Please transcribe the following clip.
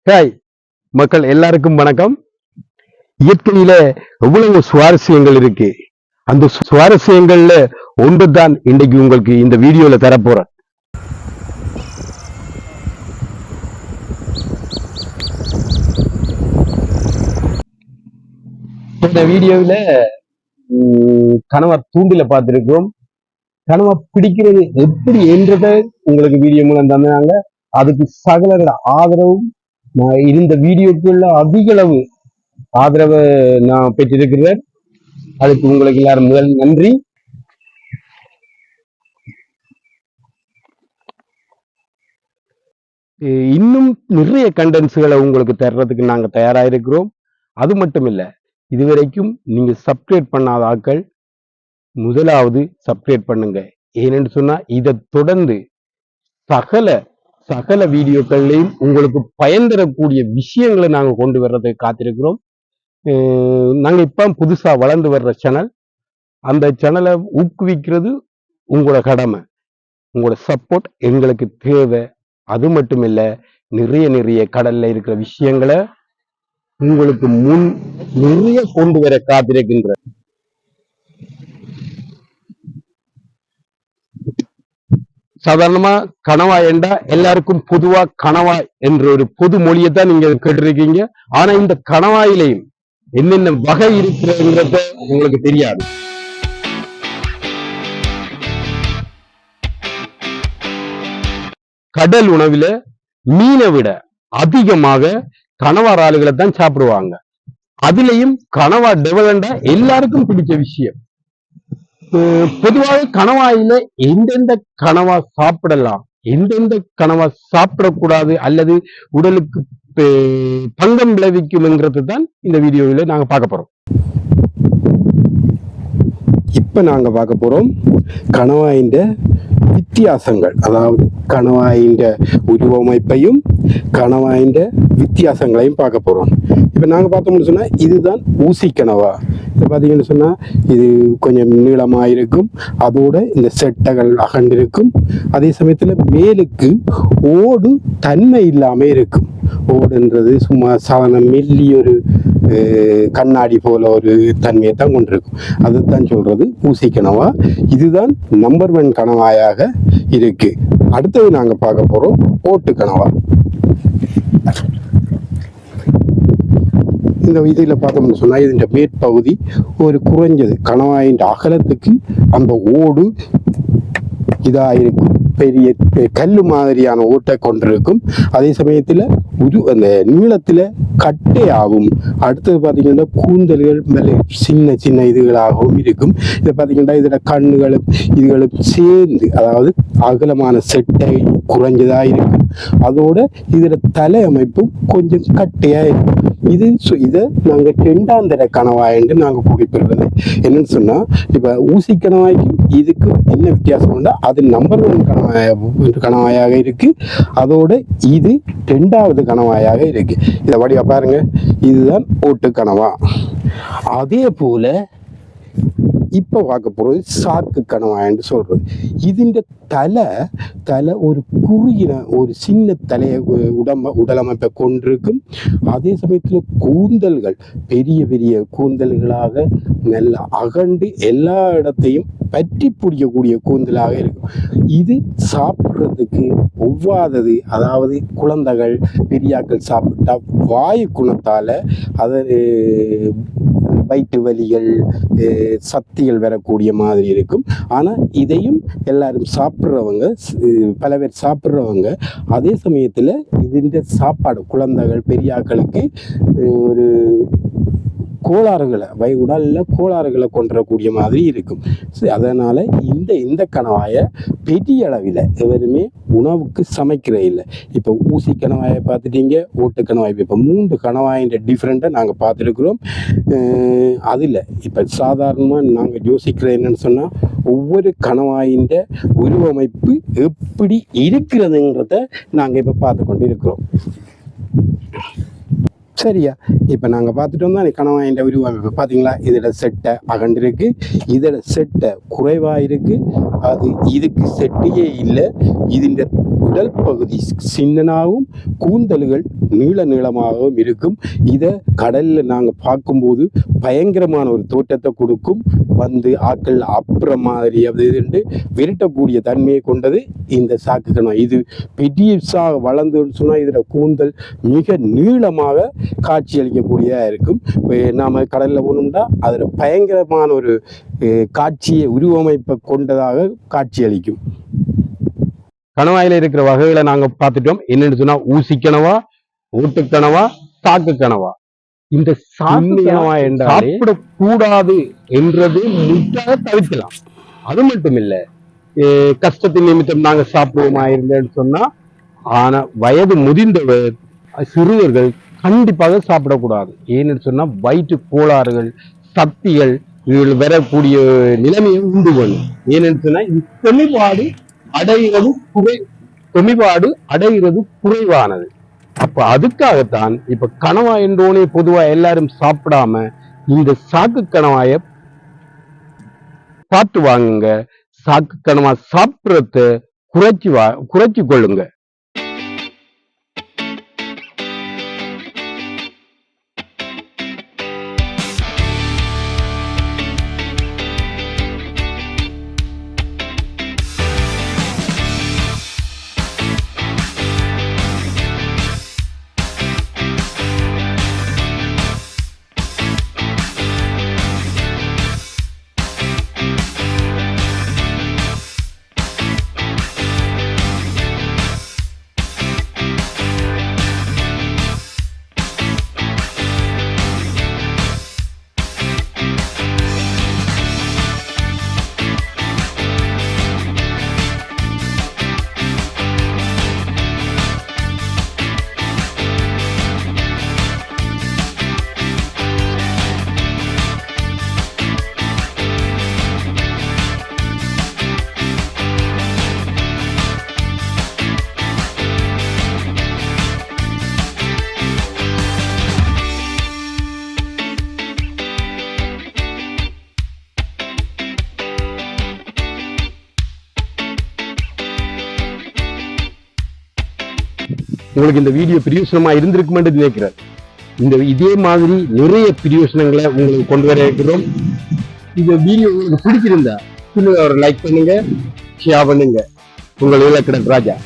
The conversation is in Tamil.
ஹாய் மக்கள் எல்லாருக்கும் வணக்கம். இயற்கையில எவ்வளவு சுவாரஸ்யங்கள் இருக்கு. அந்த சுவாரஸ்யங்கள்ல ஒன்று தான் இன்றைக்கு உங்களுக்கு இந்த வீடியோல தரப்போறேன். இந்த வீடியோவில கணவர் தூண்டில பார்த்திருக்கிறோம். கணவர் பிடிக்கிறது எப்படி என்றதை உங்களுக்கு வீடியோ மூலம் தந்தாங்க. அதுக்கு சகல ஆதரவும் இந்த வீடியோக்குள்ள அதிக அளவு ஆதரவை நான் பெற்றிருக்கிறேன். அதுக்கு உங்களுக்கு எல்லாரும் முதல் நன்றி. இன்னும் நிறைய கண்டென்ட்ஸ்களை உங்களுக்கு தர்றதுக்கு நாங்க தயாராயிருக்கிறோம். அது மட்டும் இல்ல, இதுவரைக்கும் நீங்க சப்ஸ்கிரைப் பண்ணாத ஆட்கள் முதலாவது சப்ஸ்கிரைப் பண்ணுங்க. ஏனென்று சொன்னா இதை தொடர்ந்து சகல வீடியோக்கள்லையும் உங்களுக்கு பயன் தரக்கூடிய விஷயங்களை நாங்க கொண்டு வர்றதுக்கு காத்திருக்கிறோம். நாங்க இப்ப புதுசா வளர்ந்து வர்ற சேனல். அந்த சேனலை ஊக்குவிக்கிறது உங்களோட கடமை. உங்களோட சப்போர்ட் எங்களுக்கு தேவை. அது மட்டும் இல்ல, நிறைய கடல்ல இருக்கிற விஷயங்களை உங்களுக்கு முன் நிறைய கொண்டு வர காத்திருக்கின்ற. சாதாரணமா கணவாய் என்றா எல்லாருக்கும் பொதுவா கணவாய் என்ற ஒரு பொது மொழியை தான் நீங்க கேட்டிருக்கீங்க. ஆனா இந்த கணவாயிலையும் என்னென்ன வகை இருக்கிறதுங்கிறத உங்களுக்கு தெரியாது. கடல் உணவுல மீனை விட அதிகமாக கணவாய் ஆளுகளை தான் சாப்பிடுவாங்க. அதுலயும் கணவா டெவலண்டா எல்லாருக்கும் பிடிச்ச விஷயம். பொதுவாக கணவாயில எந்தெந்த கணவா சாப்பிடலாம், எந்தெந்த கணவா சாப்பிடக்கூடாது அல்லது உடலுக்கு பங்கம் விளைவிக்கும்ங்கிறது தான் இந்த வீடியோவில் நாங்க பார்க்க போறோம். இப்ப நாங்க பார்க்க போறோம் கணவாயின் வித்தியாசங்கள். அதாவது கணவாயின் உருவமைப்பையும் கணவாயின் வித்தியாசங்களையும் பார்க்க போறோம். இப்ப நாங்க பார்த்தோம்னு சொன்னா இதுதான் ஊசி கணவா. இது பார்த்தீங்கன்னு சொன்னா இது கொஞ்சம் நீளமா இருக்கும். அதோட இந்த செட்டைகள் அகண்டிருக்கும். அதே சமயத்துல மேலுக்கு ஓடு தன்மை இல்லாம இருக்கும். ஓடுன்றது சும்மா சாதாரண மெல்லி ஒரு கண்ணாடி போல ஒரு தன்மையை தான் கொண்டிருக்கும். அதுதான் சொல்றது ஊசி கணவா. இதுதான் நம்பர் 1 கணவாயாக இருக்கு. அடுத்தது நாங்க பார்க்க போறோம் ஓட்டு கணவா. இந்த இதில் பார்த்தோம்னு சொன்னா இதன் மேற்பகுதி ஒரு குறைஞ்சது கணவாயின் அகலத்துக்கு அந்த ஓடு இதாயிருக்கும். பெரிய கல்லு மாதிரியான ஓட்டை கொண்டிருக்கும். அதே சமயத்துல அந்த நீளத்துல கட்டையாகும். அடுத்தது பார்த்தீங்கன்னா கூந்தல்கள் மேலே சின்ன இதுகளாகவும் இருக்கும். இதை பார்த்தீங்கன்னா இதோட கண்ணுகளும் இதுகளும் சேர்ந்து, அதாவது அகலமான செட்டை குறைஞ்சதா இருக்கும். அதோட இதோட தலை அமைப்பும் கொஞ்சம் கட்டையா இருக்கும். இதை நாங்க 2ஆம் தர கணவாய் என்று நாங்க குறிப்பிடுறது. என்னன்னு சொன்னா இப்ப ஊசி கணவாய்க்கும் இதுக்கும் என்ன வித்தியாசம் உண்டா, அது நம்பர் 1 கணவாயாக இருக்கு. அதோட இது 2வது கணவாயாக இருக்கு. இதை வடிவா பாருங்க, இதுதான் ஓட்டு கணவா. அதே போல இப்ப பார்க்க போறது சாக்கு கணவாய்ன்னு சொல்றது. இதுண்ட தலை ஒரு குறுகின ஒரு சின்ன தலைய உடலமைப்பை கொண்டிருக்கும். அதே சமயத்துல கூந்தல்கள் பெரிய கூந்தல்களாக நல்ல அகண்டு எல்லா இடத்தையும் பற்றி பிடிக்கக்கூடிய கூந்தலாக இருக்கும். இது சாப்பிட்றதுக்கு ஒவ்வாதது. அதாவது குழந்தைகள் பெரியாக்கள் சாப்பிட்டா வாயு குணத்தால அதை வயிற்று வலிகள் சக்திகள் வரக்கூடிய மாதிரி இருக்கும். ஆனா இதையும் எல்லாரும் சாப்பிட்றவங்க, பல பேர் சாப்பிட்றவங்க. அதே சமயத்துல இதுன்ற சாப்பாடு குழந்தைகள் பெரியாக்களுக்கு ஒரு கோளாறுகளை உடல்ல கோளாறுகளை கொண்டுறக்கூடிய மாதிரி இருக்கும். அதனால இந்த கணவாயை பெரிய அளவில் எவருமே உணவுக்கு சமைக்கிற இல்லை. இப்போ ஊசி கணவாயை பார்த்துட்டீங்க, ஓட்டு கணவாய். இப்போ 3 கணவாயின் டிஃப்ரெண்ட்டை நாங்கள் பார்த்துருக்குறோம். அதில் இப்போ சாதாரணமாக நாங்கள் யோசிக்கிறது என்னன்னு சொன்னால் ஒவ்வொரு கணவாயின் உருவமைப்பு எப்படி இருக்கிறதுங்கிறத நாங்கள் இப்போ பார்த்து கொண்டு இருக்கிறோம். சரியா. இப்போ நாங்கள் பார்த்துட்டு வந்தோம் கணவாயின் உருவமைப்பு பார்த்தீங்களா, இதில் செட்டை அகண்டிருக்கு, இதில் செட்டை குறைவாக இருக்குது, அது இதுக்கு செட்டையே இல்லை. இதில் உடல் பகுதி சின்னனாகவும் கூந்தல்கள் நீளமாகவும் இருக்கும். இதை கடலில் நாங்கள் பார்க்கும்போது பயங்கரமான ஒரு தோற்றத்தை கொடுக்கும். வந்து ஆக்கள் அப்புறம் மாதிரி அது இதுண்டு விரட்டக்கூடிய தன்மையை கொண்டது இந்த சாக்கு கணவாய். இது பெரியசாக வளர்ந்துன்னு சொன்னால் இதில் கூந்தல் மிக நீளமாக காட்சி அளிக்கக்கூடியதாக இருக்கும். நாம் கடலில் போனோம்னா அதில் பயங்கரமான ஒரு காட்சியை உருவமைப்பை கொண்டதாக காட்சி அளிக்கும். கணவாயில் இருக்கிற வகைகளை நாங்கள் பார்த்துட்டோம். என்னன்னு சொன்னா ஊசி கணவா, ஓட்டுக்கணவா, சாக்கு கணவா. இந்த சாக்கு கணவா என்றால் சாப்பிடக்கூடாது என்றது முற்றாக தவிர்க்கலாம். அது மட்டும் இல்லை, கஷ்டத்தின் நிமித்தம் நாங்கள் சாப்பிடுவோமா இருந்தேன்னு சொன்னா, ஆனா வயது முதிர்ந்தவர் சிறுவர்கள் கண்டிப்பாக சாப்பிடக்கூடாது. ஏன்னு சொன்னா வயிற்று கோளாறுகள், சக்திகள் வரக்கூடிய நிலைமையை உண்டு பண்ணும். ஏன்னு சொன்னா இது தொமிபாடு அடைகிறது குறைவானது. அப்ப அதுக்காகத்தான் இப்ப கணவாய் என்றோனே பொதுவா எல்லாரும் சாப்பிடாம இந்த சாக்கு கணவாய பார்த்து வாங்குங்க. சாக்கு கணவா சாப்பிட்றத குறைச்சி கொள்ளுங்க. உங்களுக்கு இந்த வீடியோ பிரயோசனமா இருந்திருக்கும் என்று நினைக்கிறேன். இதே மாதிரி நிறைய பிரயோசனங்களை உங்களுக்கு கொண்டு வர இருக்கிறோம். இந்த வீடியோ உங்களுக்கு பிடிச்சிருந்தா ஒரு லைக் பண்ணுங்க, ஷேர் பண்ணுங்க. உங்கள் இலக்கண ராஜா.